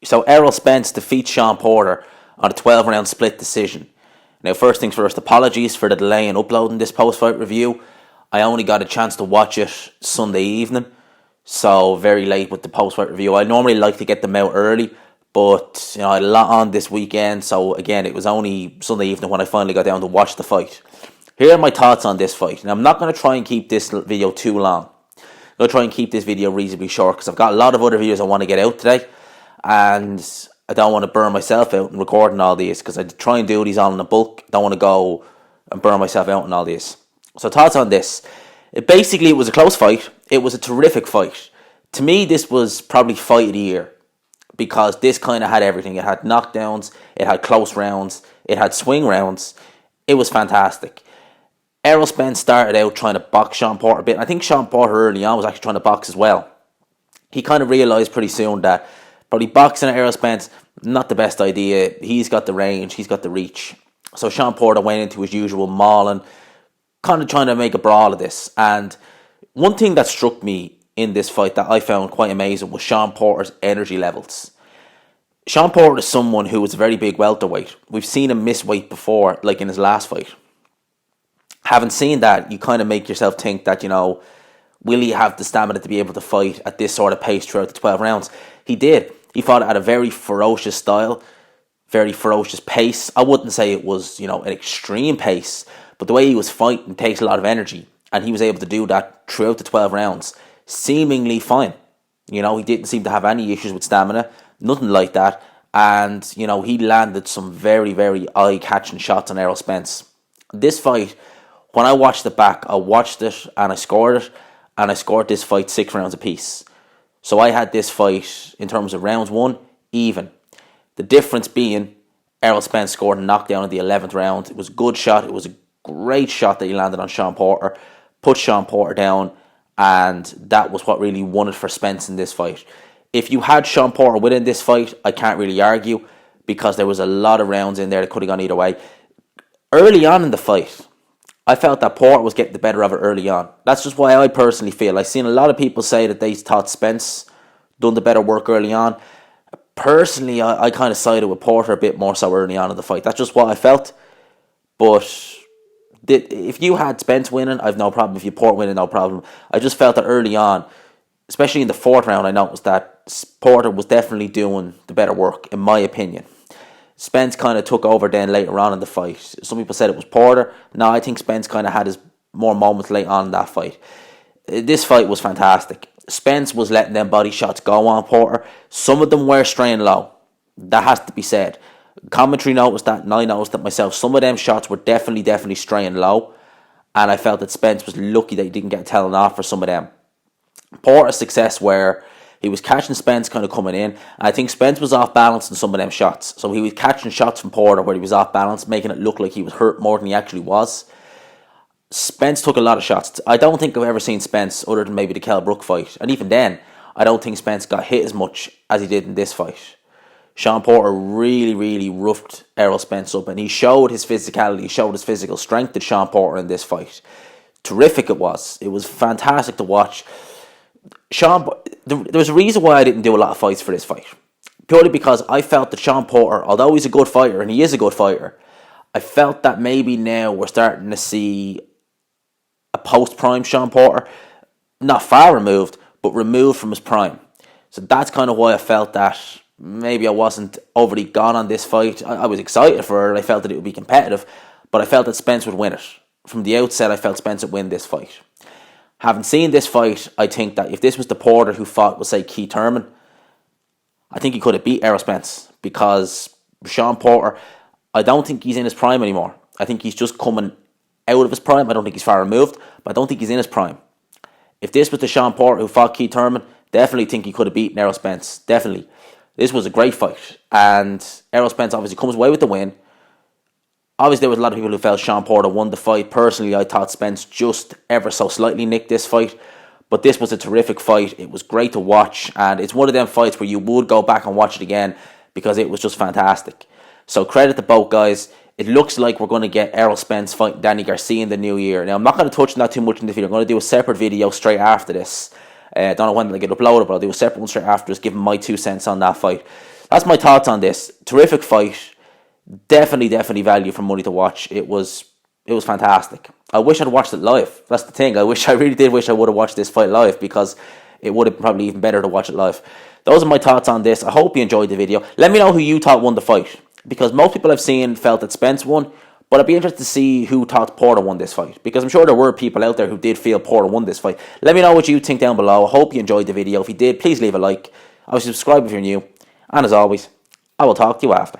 So Errol Spence defeats Shawn Porter on a 12-round split decision. Now, first things first, apologies for the delay in uploading this post-fight review. I only got a chance to watch it Sunday evening, so very late with the post-fight review. I normally like to get them out early, but I had a lot on this weekend, so again, it was only Sunday evening when I finally got down to watch the fight. Here are my thoughts on this fight. Now, I'm not going to try and keep this video too long. I'm going to try and keep this video reasonably short because I've got a lot of other videos I want to get out today, and I don't want to burn myself out in recording all these because I try and do these all in a bulk. I don't want to go and burn myself out in all these. So thoughts on this. It was a close fight. It was a terrific fight. To me, this was probably fight of the year because this kind of had everything. It had knockdowns, it had close rounds, it had swing rounds. It was fantastic. Errol Spence started out trying to box Shawn Porter a bit. I think Shawn Porter early on was actually trying to box as well. He kind of realised pretty soon that probably boxing at Errol Spence, not the best idea. He's got the range, he's got the reach. So Shawn Porter went into his usual mauling, kind of trying to make a brawl of this. And one thing that struck me in this fight that I found quite amazing was Shawn Porter's energy levels. Shawn Porter is someone who is a very big welterweight. We've seen him miss weight before, like in his last fight. Having seen that, you kind of make yourself think that, will he have the stamina to be able to fight at this sort of pace throughout the 12 rounds? He did. He fought at a very ferocious style, very ferocious pace. I wouldn't say it was, an extreme pace, but the way he was fighting takes a lot of energy, and he was able to do that throughout the 12 rounds, seemingly fine. He didn't seem to have any issues with stamina, nothing like that, and, he landed some very, very eye-catching shots on Errol Spence. This fight, when I watched it back, I watched it, and I scored this fight 6 rounds apiece. So I had this fight, in terms of rounds won, even. The difference being, Errol Spence scored a knockdown in the 11th round. It was a good shot. It was a great shot that he landed on Shawn Porter. Put Shawn Porter down, and that was what really won it for Spence in this fight. If you had Shawn Porter winning this fight, I can't really argue, because there was a lot of rounds in there that could have gone either way. Early on in the fight, I felt that Porter was getting the better of it early on. That's just why I personally feel. I've seen a lot of people say that they thought Spence done the better work early on. Personally, I kind of sided with Porter a bit more so early on in the fight. That's just what I felt. But if you had Spence winning, I've no problem. If you Porter winning, no problem. I just felt that early on, especially in the 4th round, I noticed that Porter was definitely doing the better work, in my opinion. Spence kind of took over then later on in the fight. Some people said it was Porter. No, I think Spence kind of had his more moments late on in that fight. This fight was fantastic. Spence was letting them body shots go on Porter. Some of them were straying low. That has to be said. Commentary noticed that, and I noticed that myself. Some of them shots were definitely straying low, and I felt that Spence was lucky that he didn't get telling off for some of them. Porter's success where he was catching Spence kind of coming in. And I think Spence was off balance in some of them shots. So he was catching shots from Porter where he was off balance, making it look like he was hurt more than he actually was. Spence took a lot of shots. I don't think I've ever seen Spence, other than maybe the Kell Brook fight. And even then, I don't think Spence got hit as much as he did in this fight. Shawn Porter really roughed Errol Spence up, and he showed his physicality, he showed his physical strength to Shawn Porter in this fight. Terrific it was. It was fantastic to watch. There was a reason why I didn't do a lot of fights for this fight. Purely because I felt that Shawn Porter, although he's a good fighter, and he is a good fighter, I felt that maybe now we're starting to see a post-prime Shawn Porter. Not far removed, but removed from his prime. So that's kind of why I felt that maybe I wasn't overly gone on this fight. I was excited for it. I felt that it would be competitive, but I felt that Spence would win it. From the outset, I felt Spence would win this fight. Having seen this fight, I think that if this was the Porter who fought with, say, Keith Thurman, I think he could have beat Errol Spence, because Shawn Porter, I don't think he's in his prime anymore. I think he's just coming out of his prime. I don't think he's far removed, but I don't think he's in his prime. If this was the Shawn Porter who fought Keith Thurman, definitely think he could have beaten Errol Spence. Definitely. This was a great fight, and Errol Spence obviously comes away with the win. Obviously, there was a lot of people who felt Shawn Porter won the fight. Personally, I thought Spence just ever so slightly nicked this fight. But this was a terrific fight. It was great to watch. And it's one of them fights where you would go back and watch it again, because it was just fantastic. So credit to both guys. It looks like we're going to get Errol Spence fighting Danny Garcia in the new year. Now, I'm not going to touch on that too much in the video. I'm going to do a separate video straight after this. I don't know when it'll get uploaded, but I'll do a separate one straight after this, giving my 2 cents on that fight. that's my thoughts on this. Terrific fight. Definitely value for money to watch. It was fantastic. I wish I'd watched it live. That's the thing. I really did wish I would have watched this fight live, because it would have been probably even better to watch it live. Those are my thoughts on this. I hope you enjoyed the video. Let me know who you thought won the fight, because most people I've seen felt that Spence won, but I'd be interested to see who thought Porter won this fight, because I'm sure there were people out there who did feel Porter won this fight. Let me know what you think down below. I hope you enjoyed the video. If you did, please leave a like. Obviously, subscribe if you're new. And as always, I will talk to you after.